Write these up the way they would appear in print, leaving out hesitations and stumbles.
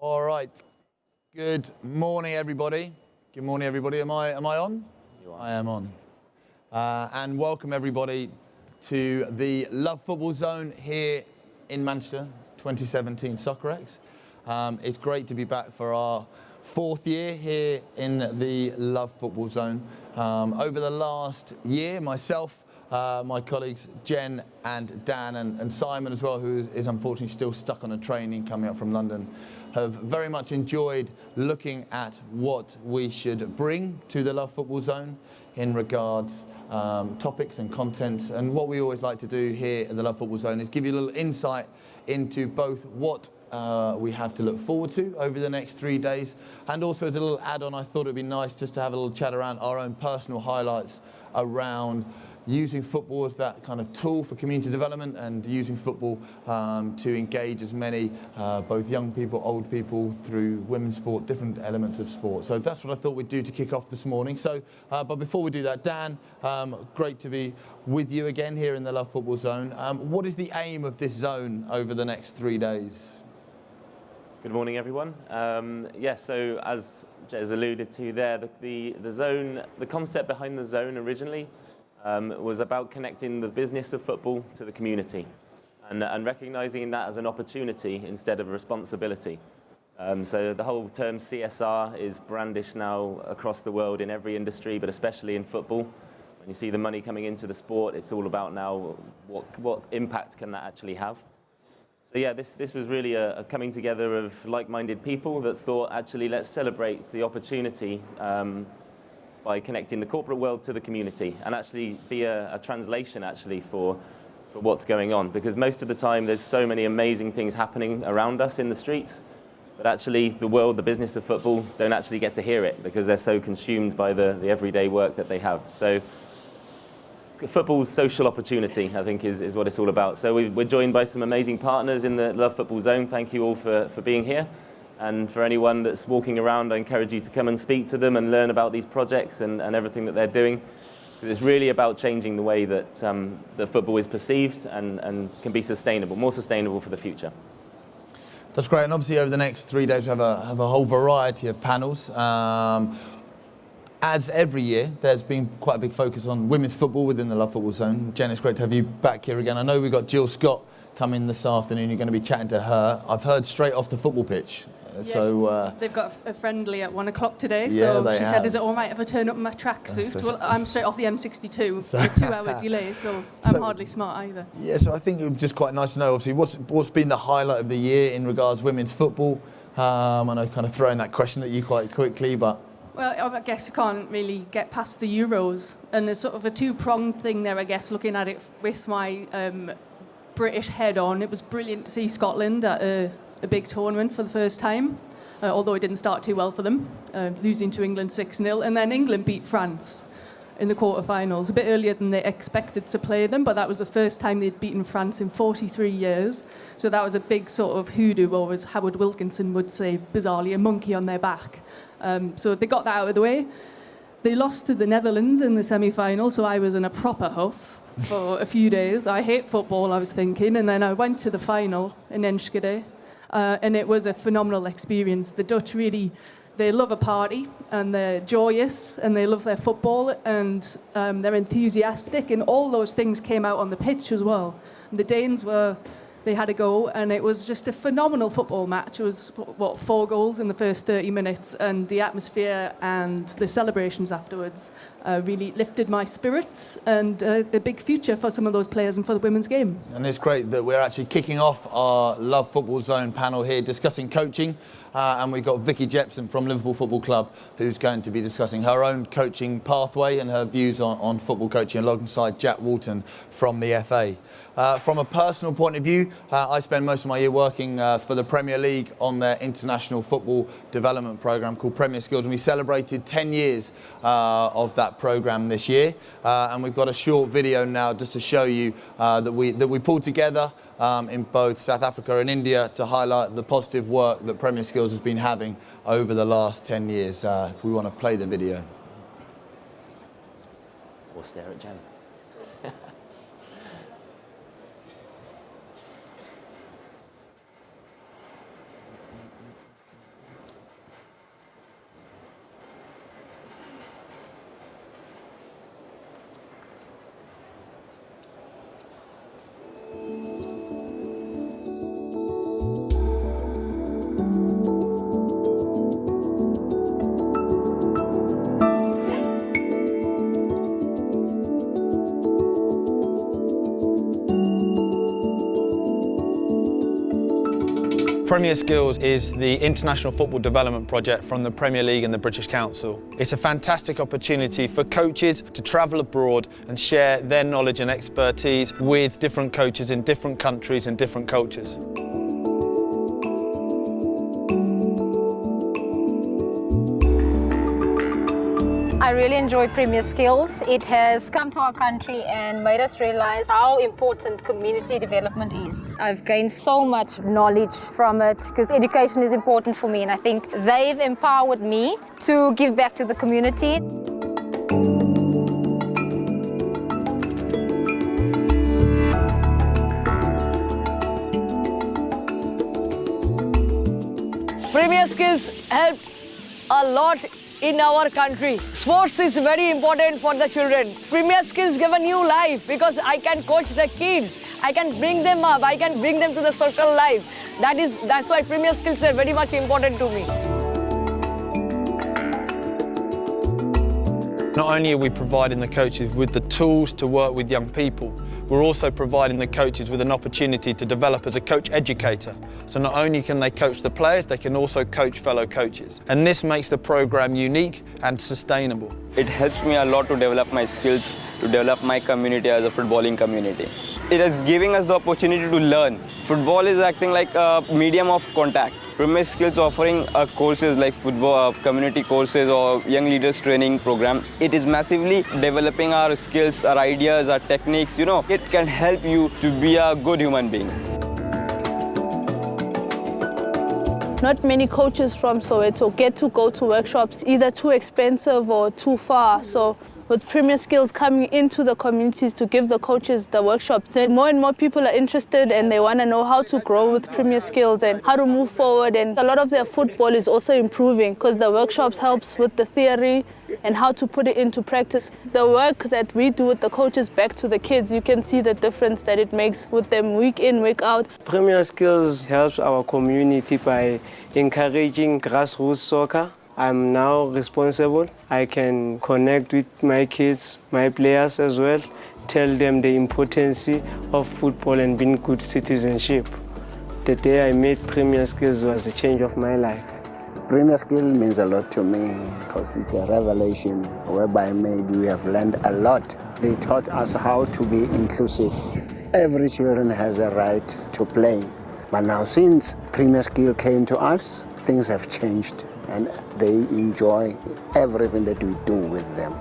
All right. Good morning, everybody. Good morning, everybody. Am I on? You are. I am on. And welcome, everybody, to the Love Football Zone here in Manchester, 2017 Soccerex. It's great to be back for our fourth year here in the Love Football Zone. Over the last year, myself, my colleagues Jen and Dan and Simon as well, who is unfortunately still stuck on a training coming up from London, have very much enjoyed looking at what we should bring to the Love Football Zone in regards topics and contents. And what we always like to do here at the Love Football Zone is give you a little insight into both what we have to look forward to over the next 3 days, and also as a little add-on, I thought it'd be nice just to have a little chat around our own personal highlights around using football as that kind of tool for community development, and using football to engage as many, both young people, old people, through women's sport, different elements of sport. So that's what I thought we'd do to kick off this morning. So, but before we do that, Dan, great to be with you again here in the Love Football Zone. What is the aim of this zone over the next 3 days? Good morning, everyone. So as Jez alluded to there, the zone, the concept behind the zone originally was about connecting the business of football to the community, and recognising that as an opportunity instead of a responsibility. So the whole term CSR is brandished now across the world in every industry, but especially in football. When you see the money coming into the sport, it's all about now what impact can that actually have. So yeah, this was really a coming together of like-minded people that thought, actually, let's celebrate the opportunity by connecting the corporate world to the community, and actually be a translation actually for what's going on. Because most of the time there's so many amazing things happening around us in the streets, but actually the world, the business of football, don't actually get to hear it because they're so consumed by the everyday work that they have. So football's social opportunity, I think, is what it's all about. So we're joined by some amazing partners in the Love Football Zone. Thank you all for being here. And for anyone that's walking around, I encourage you to come and speak to them and learn about these projects and everything that they're doing. Because it's really about changing the way that the football is perceived and can be sustainable, more sustainable for the future. That's great. And obviously over the next 3 days we have a whole variety of panels. As every year, there's been quite a big focus on women's football within the Love Football Zone. Jen, it's great to have you back here again. I know we've got Jill Scott coming this afternoon. You're going to be chatting to her. I've heard straight off the football pitch. Yes, so they've got a friendly at 1 o'clock today, yeah, so she have. said, is it all right if I turn up in my tracksuit? Well, I'm straight off the M62 with a 2-hour delay, so I'm hardly smart either. Yeah, so I think it would be just quite nice to know, obviously, what's been the highlight of the year in regards to women's football? I know kind of throwing that question at you quite quickly, but... Well, I guess you can't really get past the Euros, and there's sort of a two-pronged thing there, I guess, looking at it with my British head on. It was brilliant to see Scotland at a big tournament for the first time, although it didn't start too well for them, losing to England 6-0. And then England beat France in the quarterfinals, a bit earlier than they expected to play them, but that was the first time they'd beaten France in 43 years. So that was a big sort of hoodoo, or as Howard Wilkinson would say, bizarrely, a monkey on their back. So they got that out of the way. They lost to the Netherlands in the semi-final, so I was in a proper huff for a few days. I hate football, I was thinking, and then I went to the final in Enschede. And it was a phenomenal experience. The Dutch really, they love a party, and they're joyous, and they love their football, and they're enthusiastic, and all those things came out on the pitch as well. And the Danes they had a go, and it was just a phenomenal football match. It was, 4 goals in the first 30 minutes, and the atmosphere and the celebrations afterwards really lifted my spirits, and a big future for some of those players and for the women's game. And it's great that we're actually kicking off our Love Football Zone panel here discussing coaching. And we've got Vicky Jepson from Liverpool Football Club, who's going to be discussing her own coaching pathway and her views on football coaching, alongside Jack Walton from the FA. From a personal point of view, I spend most of my year working for the Premier League on their international football development programme called Premier Skills, and we celebrated 10 years of that programme this year. And we've got a short video now just to show you that we pulled together in both South Africa and India to highlight the positive work that Premier Skills has been having over the last 10 years. If we want to play the video. Or stare at Jen. Premier Skills is the international football development project from the Premier League and the British Council. It's a fantastic opportunity for coaches to travel abroad and share their knowledge and expertise with different coaches in different countries and different cultures. I really enjoy Premier Skills. It has come to our country and made us realize how important community development is. I've gained so much knowledge from it because education is important for me, and I think they've empowered me to give back to the community. Premier Skills help a lot in our country. Sports is very important for the children. Premier Skills give a new life because I can coach the kids. I can bring them up. I can bring them to the social life. That's why Premier Skills are very much important to me. Not only are we providing the coaches with the tools to work with young people, we're also providing the coaches with an opportunity to develop as a coach educator. So not only can they coach the players, they can also coach fellow coaches. And this makes the program unique and sustainable. It helps me a lot to develop my skills, to develop my community as a footballing community. It is giving us the opportunity to learn. Football is acting like a medium of contact. Premier Skills offering courses like football, community courses or young leaders training program. It is massively developing our skills, our ideas, our techniques. You know, it can help you to be a good human being. Not many coaches from Soweto get to go to workshops, either too expensive or too far. So with Premier Skills coming into the communities to give the coaches the workshops, then more and more people are interested and they want to know how to grow with Premier Skills and how to move forward. And a lot of their football is also improving because the workshops helps with the theory and how to put it into practice. The work that we do with the coaches back to the kids, you can see the difference that it makes with them week in, week out. Premier Skills helps our community by encouraging grassroots soccer. I'm now responsible. I can connect with my kids, my players as well, tell them the importance of football and being good citizenship. The day I made Premier Skills was the change of my life. Premier Skill means a lot to me because it's a revelation whereby maybe we have learned a lot. They taught us how to be inclusive. Every children has a right to play. But now since Premier Skill came to us, things have changed and they enjoy everything that we do with them.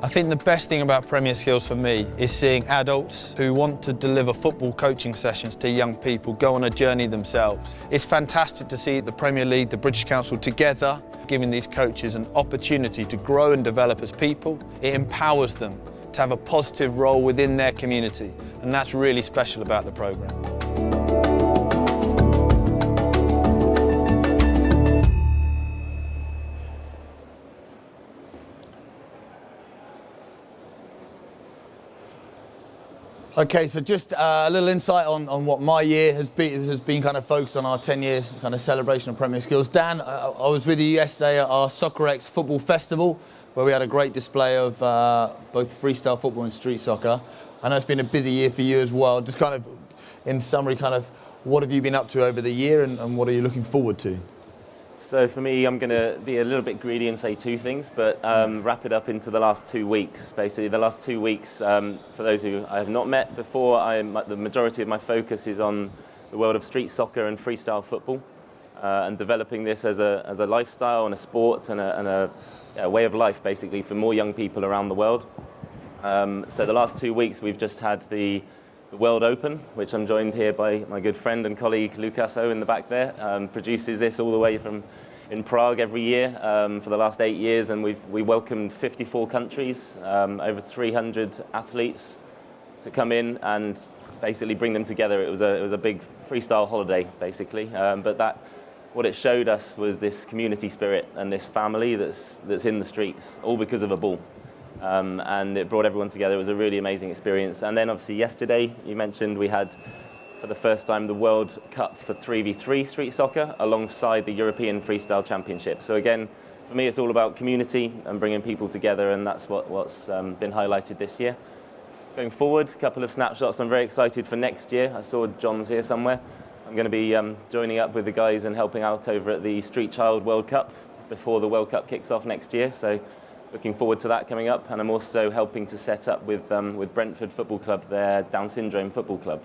I think the best thing about Premier Skills for me is seeing adults who want to deliver football coaching sessions to young people go on a journey themselves. It's fantastic to see the Premier League, the British Council together, giving these coaches an opportunity to grow and develop as people. It empowers them to have a positive role within their community, and that's really special about the programme. Okay, so just a little insight on what my year has been kind of focused on our 10 years kind of celebration of Premier Skills. Dan, I was with you yesterday at our Soccerex football festival, where we had a great display of both freestyle football and street soccer. I know it's been a busy year for you as well. Just kind of, in summary, kind of what have you been up to over the year and what are you looking forward to? So for me, I'm going to be a little bit greedy and say two things, but wrap it up into the last 2 weeks. Basically, the last 2 weeks, for those who I have not met before, the majority of my focus is on the world of street soccer and freestyle football, and developing this as a lifestyle and a sport and a way of life, basically, for more young people around the world. So the last 2 weeks, we've just had the World Open, which I'm joined here by my good friend and colleague Lucas O in the back there. Produces this all the way from in Prague every year for the last 8 years, and we welcomed 54 countries, over 300 athletes to come in and basically bring them together. It was a big freestyle holiday, basically. But what it showed us was this community spirit and this family that's in the streets, all because of a ball. And it brought everyone together. It was a really amazing experience. And then obviously yesterday, you mentioned we had, for the first time, the World Cup for 3v3 street soccer alongside the European Freestyle Championship. So again, for me, it's all about community and bringing people together, and that's what's been highlighted this year. Going forward, a couple of snapshots. I'm very excited for next year. I saw John's here somewhere. I'm going to be joining up with the guys and helping out over at the Street Child World Cup before the World Cup kicks off next year. So looking forward to that coming up. And I'm also helping to set up with Brentford Football Club, their Down Syndrome Football Club.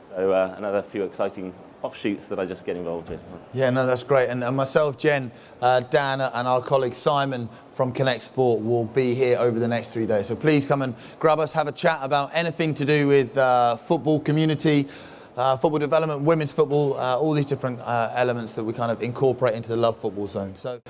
So another few exciting offshoots that I just get involved with. Yeah, no, that's great. And myself, Jen, Dan, and our colleague Simon from Connect Sport will be here over the next 3 days. So please come and grab us, have a chat about anything to do with football community, football development, women's football, all these different elements that we kind of incorporate into the Love Football Zone. So.